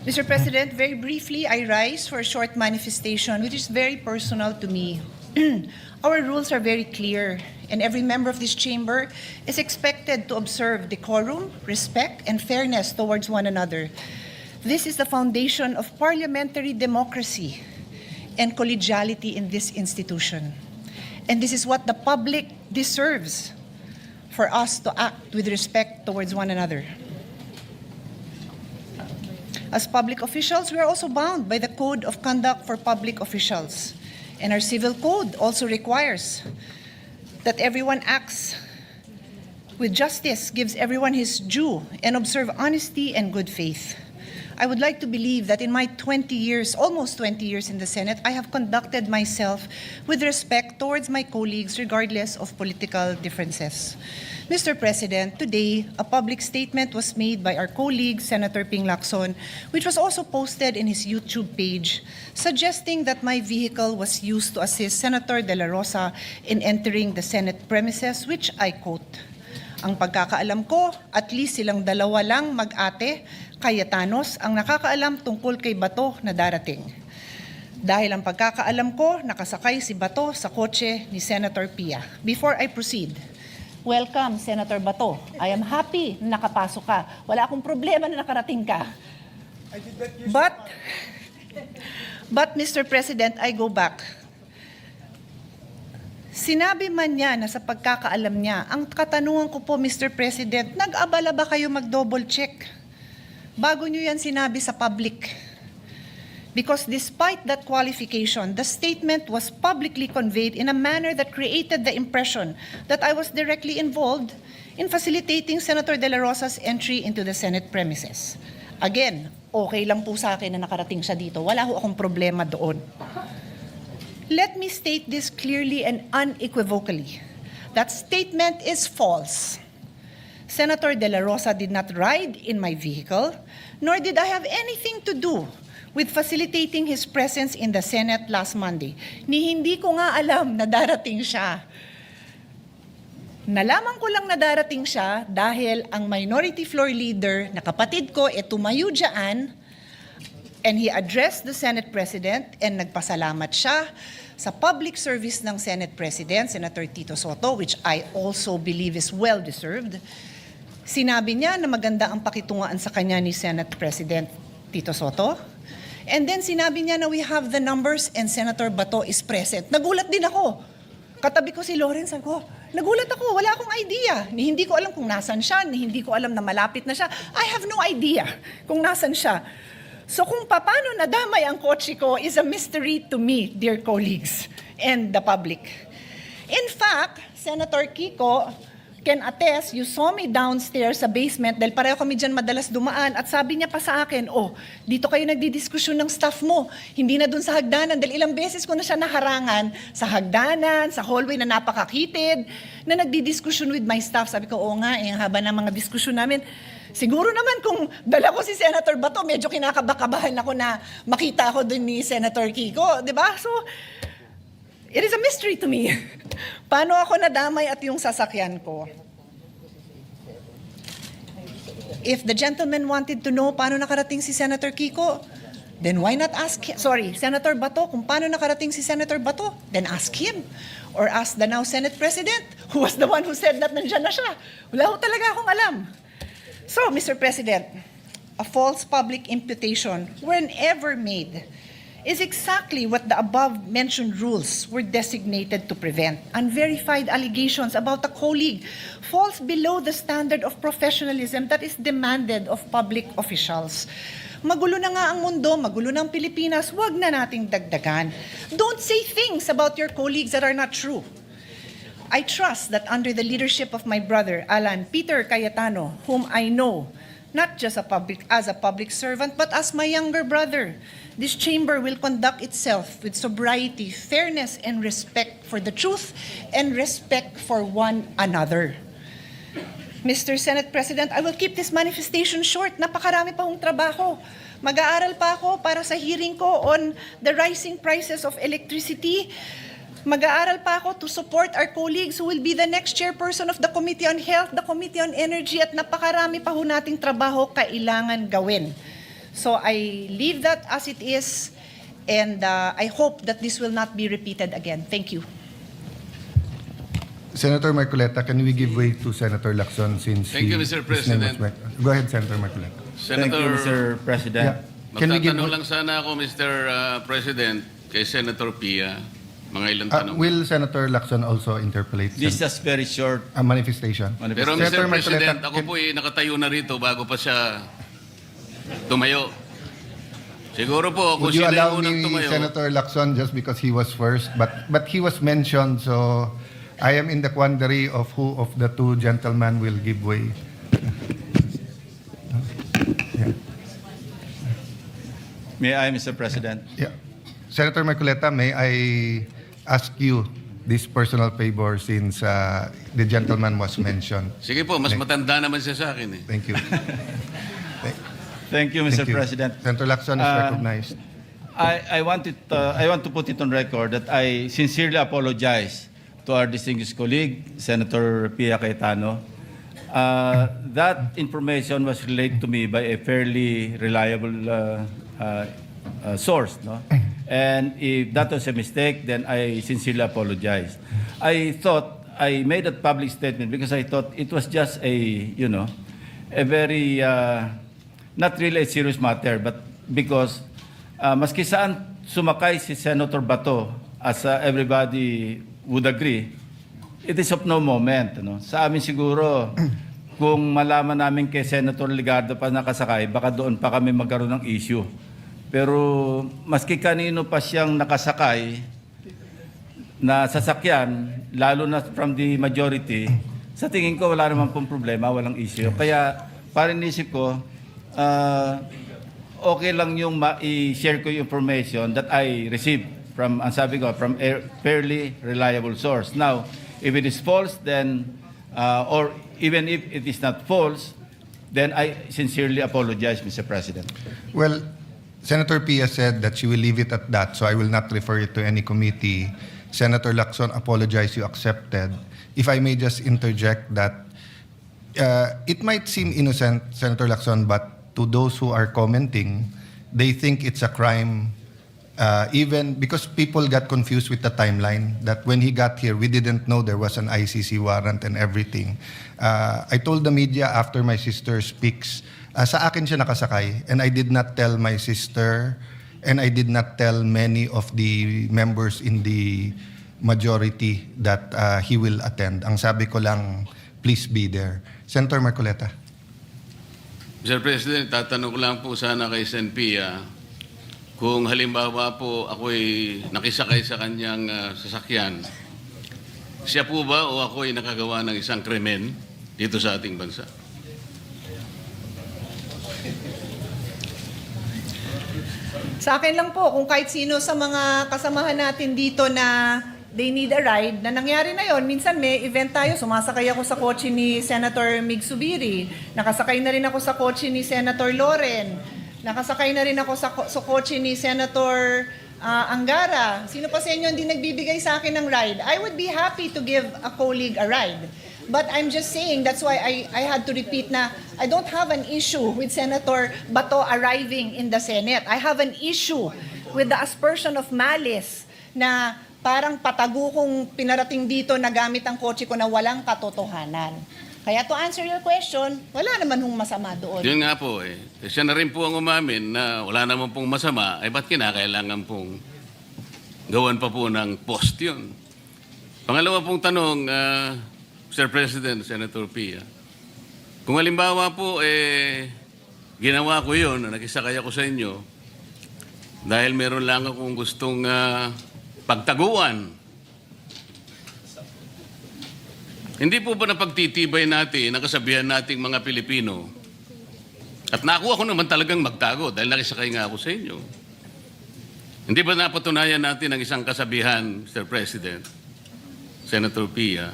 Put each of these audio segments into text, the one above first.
Mr. President, very briefly, I rise for a short manifestation which is very personal to me. Our rules are very clear, and every member of this chamber is expected to observe decorum, respect, and fairness towards one another. This is the foundation of parliamentary democracy and collegiality in this institution. And this is what the public deserves, for us to act with respect towards one another. As public officials, we are also bound by the Code of Conduct for Public Officials. And our civil code also requires that everyone acts with justice, gives everyone his due, and observe honesty and good faith. I would like to believe that in my 20 years, almost 20 years in the Senate, I have conducted myself with respect towards my colleagues regardless of political differences. Mr. President, today, a public statement was made by our colleague, Senator Ping Lacson, which was also posted in his YouTube page, suggesting that my vehicle was used to assist Senator De La Rosa in entering the Senate premises, which I quote, "Ang pagkakaalam ko, at least silang dalawa lang mag-ate, Cayetanos, ang nakakaalam tungkol kay Bato na darating. Dahil ang pagkakaalam ko, nakasakay si Bato sa kotse ni Senator Pia." Before I proceed, welcome, Senator Bato. I am happy na nakapasok ka. Wala akong problema na nakarating ka. But, Mr. President, I go back. Sinabi man niya na sa pagkakaalam niya, ang katanungan ko po, Mr. President, nag-abala ba kayo mag-double check? Bago niyo yan sinabi sa public. Because despite that qualification, the statement was publicly conveyed in a manner that created the impression that I was directly involved in facilitating Senator De La Rosa's entry into the Senate premises. Again, okay lang po sa akin na nakarating siya dito. Wala ho akong problema doon. Let me state this clearly and unequivocally. That statement is false. Senator De La Rosa did not ride in my vehicle, nor did I have anything to do with facilitating his presence in the Senate last Monday. Ni hindi ko nga alam na darating siya. Nalaman ko lang na darating siya dahil ang minority floor leader na kapatid ko tumayo dyan, and he addressed the Senate President and nagpasalamat siya sa public service ng Senate President, Senator Tito Sotto, which I also believe is well-deserved. Sinabi niya na maganda ang pakitunguan sa kanya ni Senate President Tito Sotto. And then sinabi niya na we have the numbers and Senator Bato is present. Nagulat din ako. Katabi ko si Lawrence, sabi ko, nagulat ako, wala akong idea. Ni hindi ko alam kung nasan siya, ni hindi ko alam na malapit na siya. I have no idea kung nasan siya. So kung paano nadamay ang kotse ko is a mystery to me, dear colleagues, and the public. In fact, Senator Kiko can attest, you saw me downstairs sa basement dahil pareho kami dyan madalas dumaan at sabi niya pa sa akin, dito kayo nagdidiskusyon ng staff mo, hindi na dun sa hagdanan dahil ilang beses ko na siya naharangan sa hagdanan, sa hallway na napakakitid, na nagdidiskusyon with my staff. Sabi ko, nga, haba ng mga diskusyon namin. Siguro naman kung dala ko si Senator Bato, medyo kinakabakabahan ako na makita ako dun ni Senator Kiko, di ba? So, it is a mystery to me. Paano ako nadamay at yung sasakyan ko? If the gentleman wanted to know paano nakarating si Senator Kiko, then why not ask him? Sorry, Senator Bato, kung paano nakarating si Senator Bato, then ask him. Or ask the now Senate President, who was the one who said that nandyan na siya. Wala ko talaga akong alam. So, Mr. President, a false public imputation, whenever made, is exactly what the above-mentioned rules were designated to prevent. Unverified allegations about a colleague falls below the standard of professionalism that is demanded of public officials. Magulo na nga ang mundo, magulo na ang Pilipinas, wag na nating dagdagan. Don't say things about your colleagues that are not true. I trust that under the leadership of my brother, Alan Peter Cayetano, whom I know, not just as a public servant, but as my younger brother, this chamber will conduct itself with sobriety, fairness, and respect for the truth and respect for one another. Mr. Senate President, I will keep this manifestation short. Napakarami pa hong trabaho. Mag-aaral pa ako para sa hearing ko on the rising prices of electricity. Mag-aaral pa ako to support our colleagues who will be the next chairperson of the Committee on Health, the Committee on Energy, at napakarami pa ho nating trabaho kailangan gawin. So I leave that as it is, and I hope that this will not be repeated again. Thank you. Senator Marcoleta, can we give way to Senator Lacson since Thank you, Mr. President. Go ahead, Senator Marcoleta. Thank you, Mr. President. Yeah. Can we give Magtatanong lang sana ako, Mr. President, kay Senator Pia. Mga ilang tanong. will Senator Lacson also interpolate This is very short. a manifestation? Pero Senator Mr. President, Marcoleta, ako po nakatayo na rito bago pa siya tumayo. Siguro po, kung Would you sino allow yung unang me, tumayo. Senator Lacson, just because he was first, but he was mentioned, so I am in the quandary of who of the two gentlemen will give way. Yeah. May I, Mr. President? Yeah. Senator Marcoleta, may I ask you this personal favor since the gentleman was mentioned? Sige po, mas matanda naman siya sa akin eh. Thank you. Thank you, Mr. Thank you. President. Senator Lacson is recognized. I want to put it on record that I sincerely apologize to our distinguished colleague, Senator Pia Cayetano. That information was relayed to me by a fairly reliable source, no? And if that was a mistake, then I sincerely apologize. I thought I made a public statement because I thought it was just a very not really a serious matter, but because maski saan sumakay si Senator Bato, as everybody would agree, it is of no moment. No? Sa amin siguro, kung malaman namin kay Senator Ligardo pa nakasakay, baka doon pa kami magkaroon ng issue. Pero maski kanino pa siyang nakasakay na sasakyan, lalo na from the majority, sa tingin ko wala naman pong problema, walang issue. Kaya parang isip ko, okay lang yung i-share ko yung information that I received from, ang sabi ko, from a fairly reliable source. Now, if it is false, then, or even if it is not false, then I sincerely apologize, Mr. President. Well, Senator Pia said that she will leave it at that, so I will not refer it to any committee. Senator Lacson apologized, you accepted. If I may just interject that it might seem innocent, Senator Lacson, but to those who are commenting, they think it's a crime, even because people got confused with the timeline, that when he got here, we didn't know there was an ICC warrant and everything. I told the media after my sister speaks, sa akin siya nakasakay, and I did not tell my sister, and I did not tell many of the members in the majority that he will attend. Ang sabi ko lang, please be there. Senator Marcoleta. Mr. President, tatanong ko lang po sana kay Sen Pia, kung halimbawa po ako'y nakisakay sa kanyang sasakyan, siya po ba o ako'y nakagawa ng isang krimen dito sa ating bansa? Sa akin lang po, kung kahit sino sa mga kasamahan natin dito na they need a ride, na nangyari na yon. Minsan may event tayo, sumasakay ako sa kotse ni Senator Mig Subiri, nakasakay na rin ako sa kotse ni Senator Loren, nakasakay na rin ako sa kotse ni Senator Angara. Sino pa sa inyo hindi nagbibigay sa akin ng ride? I would be happy to give a colleague a ride. But I'm just saying, that's why I had to repeat na I don't have an issue with Senator Bato arriving in the Senate. I have an issue with the aspersion of malice na parang patago kong pinarating dito na gamit ang kotse ko na walang katotohanan. Kaya to answer your question, wala naman hong masama doon. Yun nga po eh. Siya na rin po ang umamin na wala naman pong masama, eh ba't kinakailangan pong gawan pa po ng post yun? Pangalawa pong tanong, Mr. President, Senator Pia, kung halimbawa po ginawa ko yun, nakisakay ako sa inyo, dahil meron lang akong gustong pagtaguan, hindi po ba napagtitibay natin, nakasabihan nating mga Pilipino, at nakuha ko naman talagang magtago dahil nakisakay nga ako sa inyo. Hindi ba napatunayan natin ang isang kasabihan, Mr. President, Senator Pia,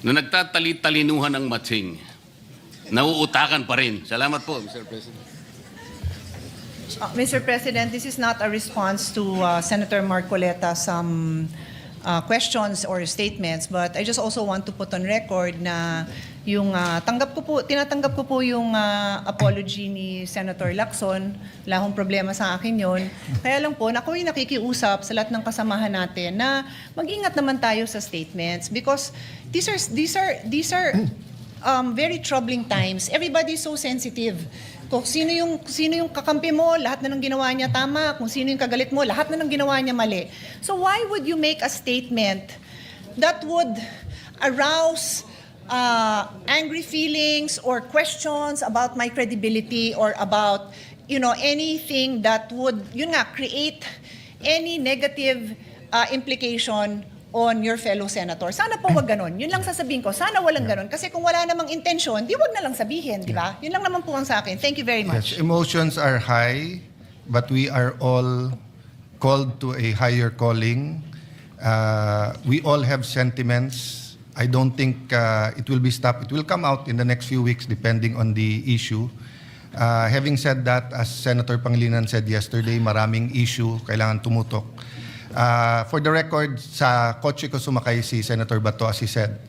na nagtatali-talinuhan ng matsing, nauutakan pa rin. Salamat po, Mr. President. Mr. President, this is not a response to Senator Marcoleta some questions or statements, but I just also want to put on record na tinatanggap ko po yung apology ni Senator Lacson. Wala akong problema sa akin yon. Kaya lang po, ako yung nakikiusap sa lahat ng kasamahan natin na mag-ingat naman tayo sa statements because these are very troubling times. Everybody's so sensitive. Kung sino yung kakampi mo, lahat na ng ginawa niya tama. Kung sino yung kagalit mo, lahat na ng ginawa niya mali. So why would you make a statement that would arouse angry feelings or questions about my credibility or about, anything that would, create any negative implication on your fellow senator. Sana po wag ganon. Yun lang sasabihin ko. Sana walang ganon. Kasi kung wala namang intensyon, di wag na lang sabihin, di ba? Yun lang naman po ang sa akin. Thank you very much. Yes, emotions are high, but we are all called to a higher calling. We all have sentiments. I don't think it will be stopped. It will come out in the next few weeks depending on the issue. Having said that, as Senator Pangilinan said yesterday, maraming issue, kailangan tumutok. For the record, sa kotse ko sumakay si Senator Bato, as he said.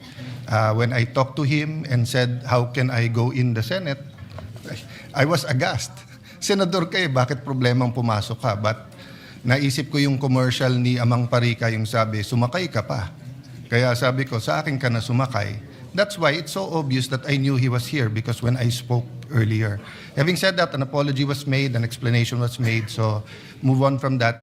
When I talked to him and said, how can I go in the Senate? I was aghast. Senador kayo, bakit problemang pumasok ka? But naisip ko yung commercial ni Amang Parika, yung sabi, sumakay ka pa. Kaya sabi ko, sa akin ka na sumakay. That's why it's so obvious that I knew he was here because when I spoke earlier. Having said that, an apology was made, an explanation was made, so move on from that.